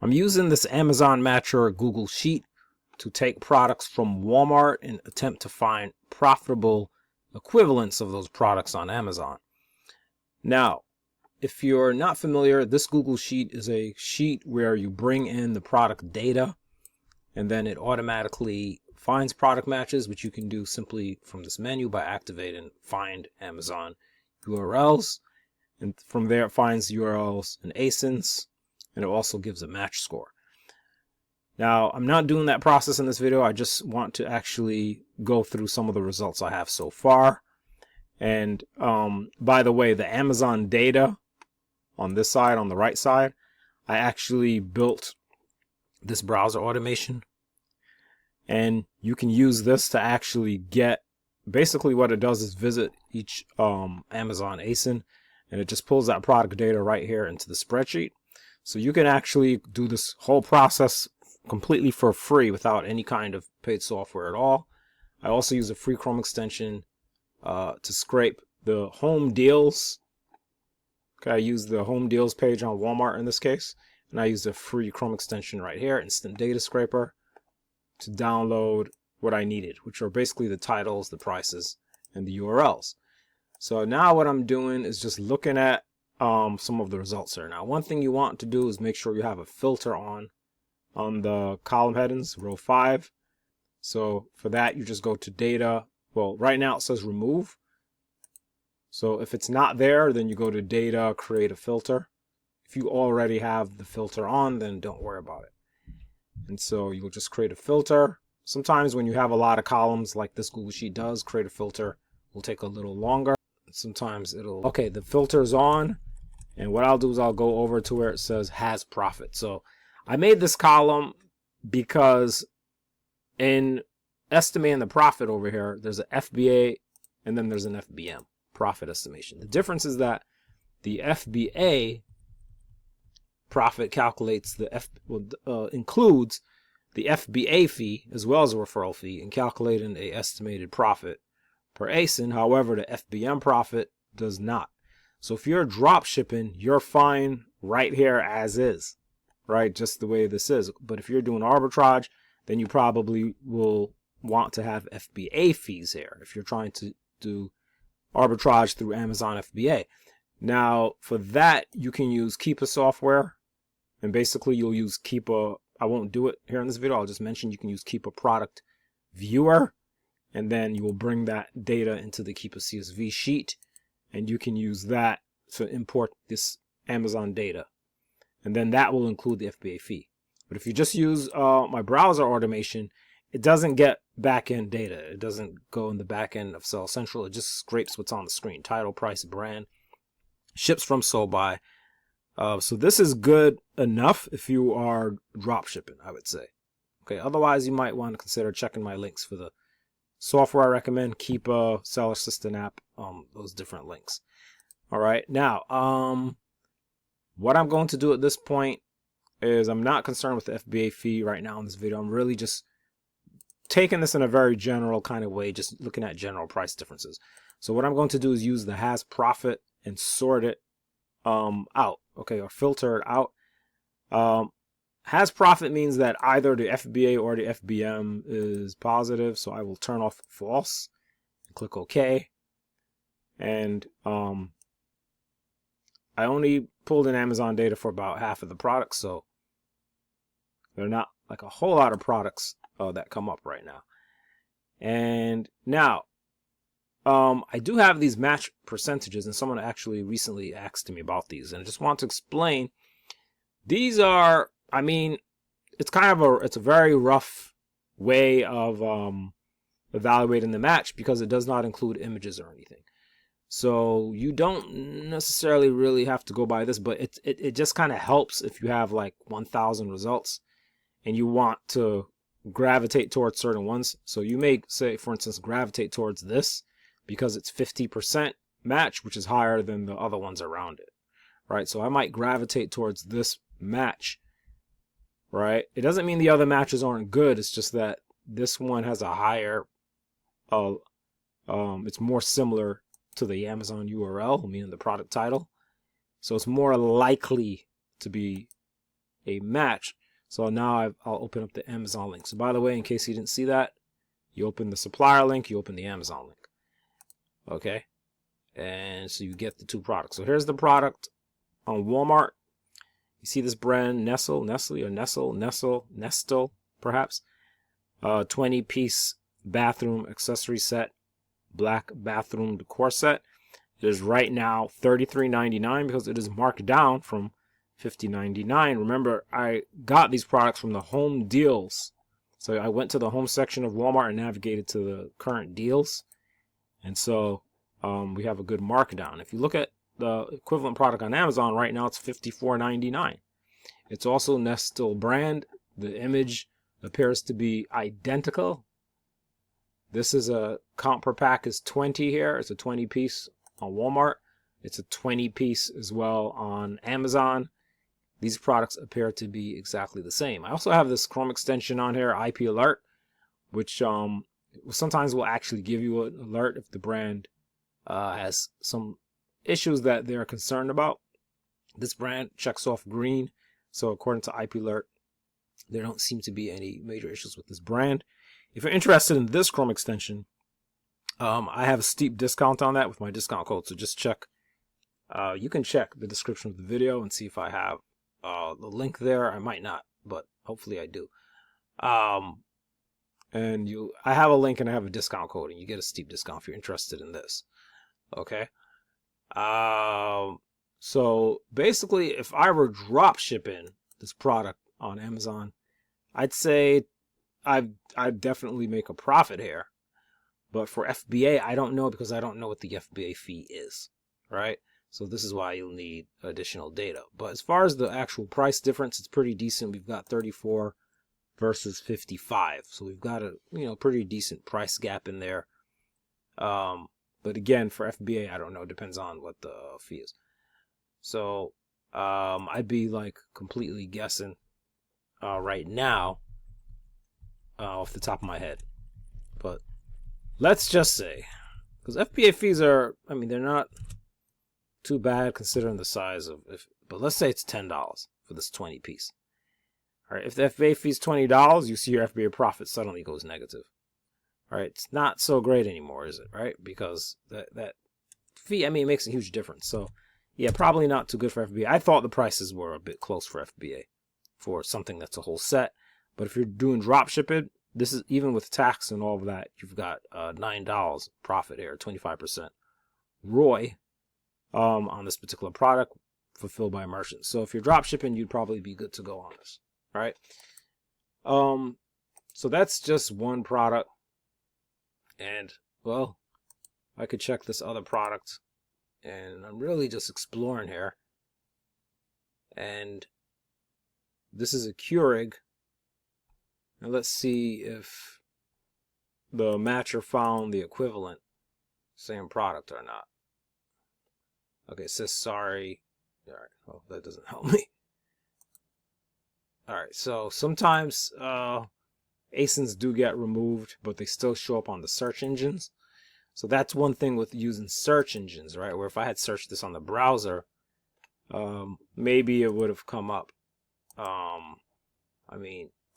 I'm using this Amazon Matcher Google Sheet to take products from Walmart and attempt to find profitable equivalents of those products on Amazon. Now, if you're not familiar, this Google Sheet is a sheet where you bring in the product data and then it automatically finds product matches, which you can do simply from this menu by activating Find Amazon URLs. And from there it finds URLs and ASINs, and it also gives a match score. Now, I'm not doing that process in this video. I just want to actually go through some of the results I have so far. And by the way, the Amazon data on this side, on the right side, I actually built this browser automation. And you can use this to actually get, basically what it does is visit each Amazon ASIN, and it just pulls that product data right here into the spreadsheet. So you can actually do this whole process completely for free without any kind of paid software at all. I also use a free Chrome extension to scrape the home deals. Okay, I use the home deals page on Walmart in this case, and I use a free Chrome extension right here, Instant Data Scraper, to download what I needed, which are basically the titles, the prices, and the URLs. So now what I'm doing is just looking at some of the results here. Now, one thing you want to do is make sure you have a filter on the column headings, row 5. So for that, you just go to data. Well, right now it says remove. So if it's not there, then you go to data, create a filter. If you already have the filter on, then don't worry about it. And so you'll just create a filter. Sometimes when you have a lot of columns like this Google Sheet does, create a filter will take a little longer. Sometimes it'll, okay, the filter's on. And what I'll do is I'll go over to where it says has profit. So I made this column because in estimating the profit over here, there's an FBA and then there's an FBM, profit estimation. The difference is that the FBA profit calculates the includes the FBA fee as well as a referral fee in calculating a estimated profit per ASIN. However, the FBM profit does not. So if you're drop shipping, you're fine right here as is, right? Just the way this is. But if you're doing arbitrage, then you probably will want to have FBA fees here if you're trying to do arbitrage through Amazon FBA. Now, for that, you can use Keepa software. And basically, you'll use Keepa. I won't do it here in this video. I'll just mention you can use Keepa Product Viewer. And then you will bring that data into the Keepa CSV sheet. And you can use that to import this Amazon data. And then that will include the FBA fee. But if you just use my browser automation, it doesn't get back-end data. It doesn't go in the back-end of Sell Central. It just scrapes what's on the screen. Title, price, brand. Ships from sold by. So this is good enough if you are drop shipping, I would say. Okay, otherwise you might want to consider checking my links for the software I recommend, Keepa, Seller Assistant app, those different links. All right, now, what I'm going to do at this point is I'm not concerned with the FBA fee right now in this video. I'm really just taking this in a very general kind of way, just looking at general price differences. So what I'm going to do is use the has profit and sort it out, okay, or filter it out. Has profit means that either the FBA or the FBM is positive, so I will turn off false and click OK. And I only pulled in Amazon data for about half of the products, so they're not like a whole lot of products that come up right now. And now, I do have these match percentages, and someone actually recently asked me about these, and I just want to explain. These are, I mean, it's kind of it's a very rough way of evaluating the match because it does not include images or anything. So you don't necessarily really have to go by this, but it just kind of helps if you have like 1,000 results and you want to gravitate towards certain ones. So you may say, for instance, gravitate towards this because it's 50% match, which is higher than the other ones around it, right? So I might gravitate towards this match, right? It doesn't mean the other matches aren't good. It's just that this one has a higher, it's more similar to the Amazon URL, meaning the product title. So it's more likely to be a match. So now I'll open up the Amazon link. So by the way, in case you didn't see that, you open the supplier link, you open the Amazon link. Okay. And so you get the two products. So here's the product on Walmart. You see this brand, Nestle, perhaps. 20-piece bathroom accessory set, black bathroom decor set. It is right now $33.99 because it is marked down from $50.99. Remember, I got these products from the home deals. So I went to the home section of Walmart and navigated to the current deals. And so we have a good markdown. If you look at the equivalent product on Amazon right now, it's $54.99. It's also Nestle brand. The image appears to be identical. This is a comp per pack is 20 here. It's a 20-piece on Walmart. It's a 20-piece as well on Amazon. These products appear to be exactly the same. I also have this Chrome extension on here, IP Alert, which sometimes will actually give you an alert if the brand has some issues that they're concerned about. This brand checks off green. So according to IP Alert, there don't seem to be any major issues with this brand. If you're interested in this Chrome extension, I have a steep discount on that with my discount code. So just check. You can check the description of the video and see if I have the link there. I might not, but hopefully I do. I have a link and I have a discount code, and you get a steep discount if you're interested in this. Okay. So basically, if I were drop shipping this product on Amazon, I'd say I'd definitely make a profit here. But for FBA, I don't know, because I don't know what the FBA fee is, right? So this is why you'll need additional data. But as far as the actual price difference, it's pretty decent. We've got 34 versus 55. So we've got a pretty decent price gap in there. But again, for FBA, I don't know. It depends on what the fee is. So I'd be like completely guessing right now off the top of my head. But let's just say, because FBA fees are, they're not too bad considering the size of, but let's say it's $10 for this 20-piece. All right, if the FBA fee is $20, you see your FBA profit suddenly goes negative. All right, it's not so great anymore, is it? Right, because that fee, it makes a huge difference. So yeah, probably not too good for FBA. I thought the prices were a bit close for FBA for something that's a whole set. But if you're doing drop shipping, this is even with tax and all of that, you've got $9 profit here, 25% ROI on this particular product fulfilled by merchants. So if you're drop shipping, you'd probably be good to go on this. All right. So that's just one product. And well, I could check this other product, and I'm really just exploring here. And this is a Keurig. Now let's see if the matcher found the equivalent same product or not. Okay, it says sorry. All right, well, that doesn't help me. All right, so sometimes ASINs do get removed, but they still show up on the search engines. So that's one thing with using search engines, right? Where if I had searched this on the browser, maybe it would have come up.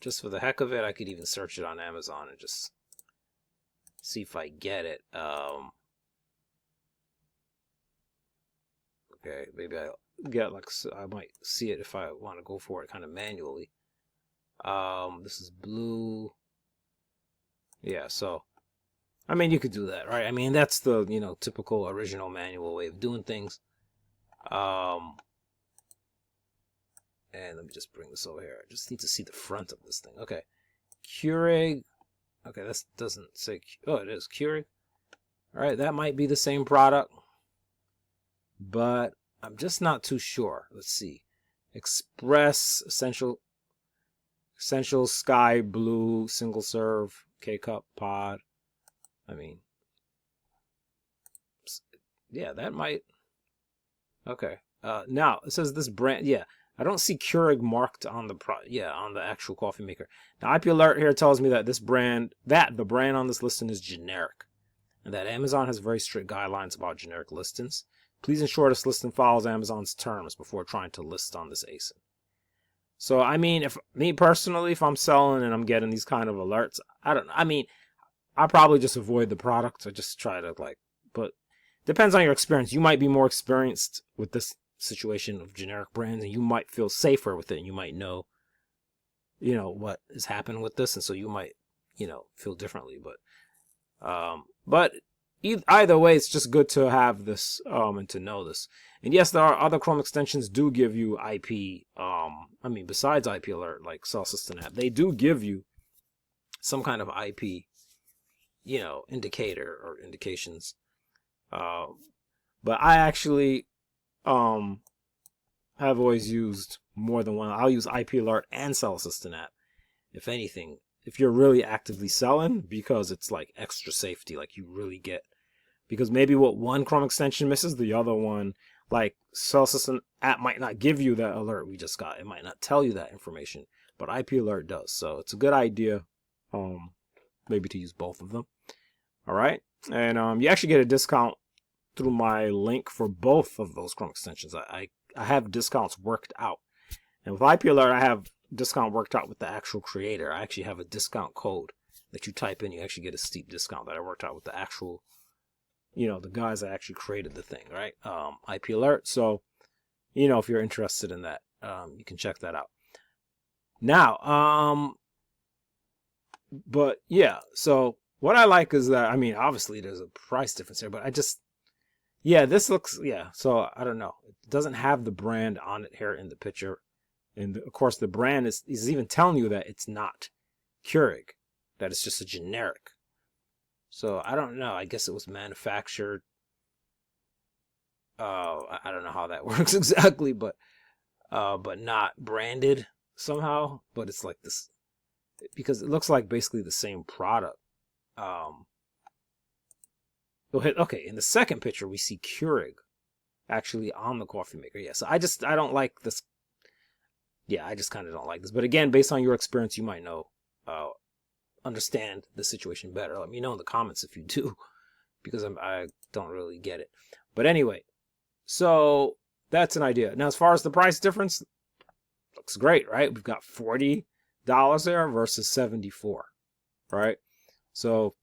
Just for the heck of it, I could even search it on Amazon and just see if I get it. Okay, maybe I'll get I might see it if I want to go for it kind of manually. This is blue. Yeah, so you could do that, right? That's the typical original manual way of doing things. And let me just bring this over here. I just need to see the front of this thing. Okay, Keurig. Okay, this doesn't say. Oh, it is Keurig. All right, that might be the same product, but I'm just not too sure. Let's see. Express Essential Sky Blue Single Serve K-Cup Pod. Yeah, that might. Okay. Now it says this brand. Yeah, I don't see Keurig marked on the on the actual coffee maker. Now IP Alert here tells me that the brand on this listing is generic, and that Amazon has very strict guidelines about generic listings. Please ensure this listing follows Amazon's terms before trying to list on this ASIN. So I mean, if me personally, if I'm selling and I'm getting these kind of alerts, I mean, I probably just avoid the product. I just try to like, but depends on your experience. You might be more experienced with this situation of generic brands, and you might feel safer with it, and you might know, what has happened with this, and so you might, feel differently. But either way, it's just good to have this and to know this. And yes, there are other Chrome extensions do give you IP. I mean, besides IP Alert, like Cell System app, they do give you some kind of IP, indicator or indications. But I actually have always used more than one. I'll use IP Alert and Cell Assistant app, if anything, if you're really actively selling, because it's like extra safety. Like you really get, because maybe what one Chrome extension misses, the other one, like Cell Assistant app might not give you that alert we just got. It might not tell you that information, but IP Alert does. So it's a good idea, maybe to use both of them. All right, and you actually get a discount through my link for both of those Chrome extensions. I have discounts worked out, and with IP Alert, I have discount worked out with the actual creator. I actually have a discount code that you type in. You actually get a steep discount that I worked out with the actual, the guys that actually created the thing, right? IP Alert. So, if you're interested in that, you can check that out. Now, but yeah, so what I like is that, I mean, obviously there's a price difference here, but this looks, so I don't know. It doesn't have the brand on it here in the picture. And of course, the brand is even telling you that it's not Keurig, that it's just a generic. So I don't know. I guess it was manufactured. I don't know how that works exactly, but not branded somehow. But it's like this, because it looks like basically the same product. Okay, in the second picture we see Keurig actually on the coffee maker. Yeah, so I don't like this. Yeah, I just kind of don't like this. But again, based on your experience, you might know, understand the situation better. Let me know in the comments if you do, because I don't really get it. But anyway, so that's an idea. Now, as far as the price difference, looks great, right? We've got $40 there versus $74, right? So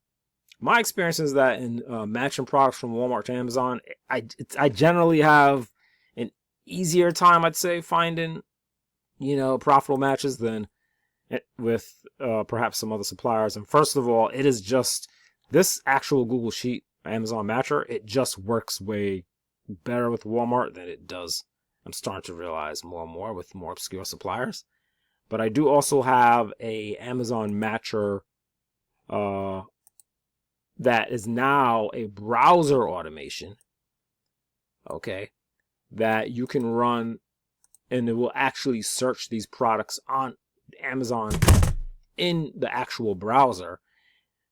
my experience is that in matching products from Walmart to Amazon, I generally have an easier time, I'd say, finding profitable matches than with perhaps some other suppliers. And first of all, it is just this actual Google Sheet Amazon Matcher. It just works way better with Walmart than it does. I'm starting to realize more and more with more obscure suppliers. But I do also have a Amazon Matcher that is now a browser automation. Okay, that you can run, and it will actually search these products on Amazon in the actual browser,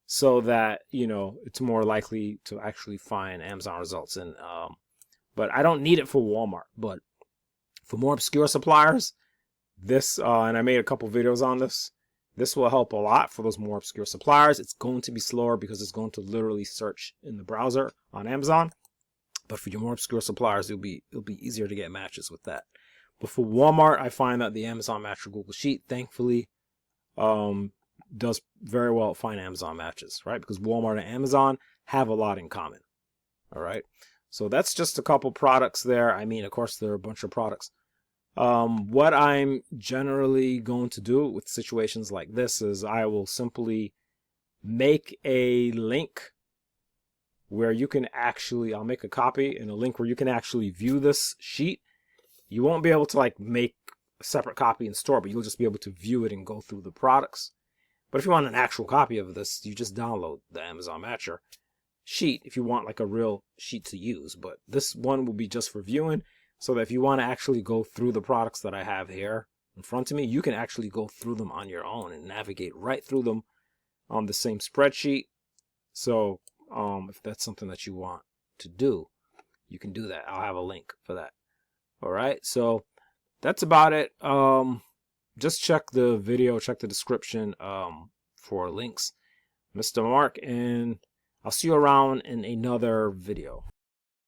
so that it's more likely to actually find Amazon results. And but I don't need it for Walmart. But for more obscure suppliers, this and I made a couple videos on this. This will help a lot for those more obscure suppliers. It's going to be slower because it's going to literally search in the browser on Amazon. But for your more obscure suppliers, it'll be easier to get matches with that. But for Walmart, I find that the Amazon Matcher Google Sheet, thankfully, does very well at find Amazon matches, right? Because Walmart and Amazon have a lot in common. All right. So that's just a couple products there. I mean, of course, there are a bunch of products. What I'm generally going to do with situations like this is I will simply make a link where you can actually, I'll make a copy and a link where you can actually view this sheet. You won't be able to like make a separate copy and store, but you'll just be able to view it and go through the products. But if you want an actual copy of this, you just download the Amazon Matcher sheet if you want like a real sheet to use. But this one will be just for viewing, so that if you want to actually go through the products that I have here in front of me, you can actually go through them on your own and navigate right through them on the same spreadsheet. So if that's something that you want to do, you can do that. I'll have a link for that. All right, so that's about it. Just check the video, check the description for links. Mr. Mark, and I'll see you around in another video.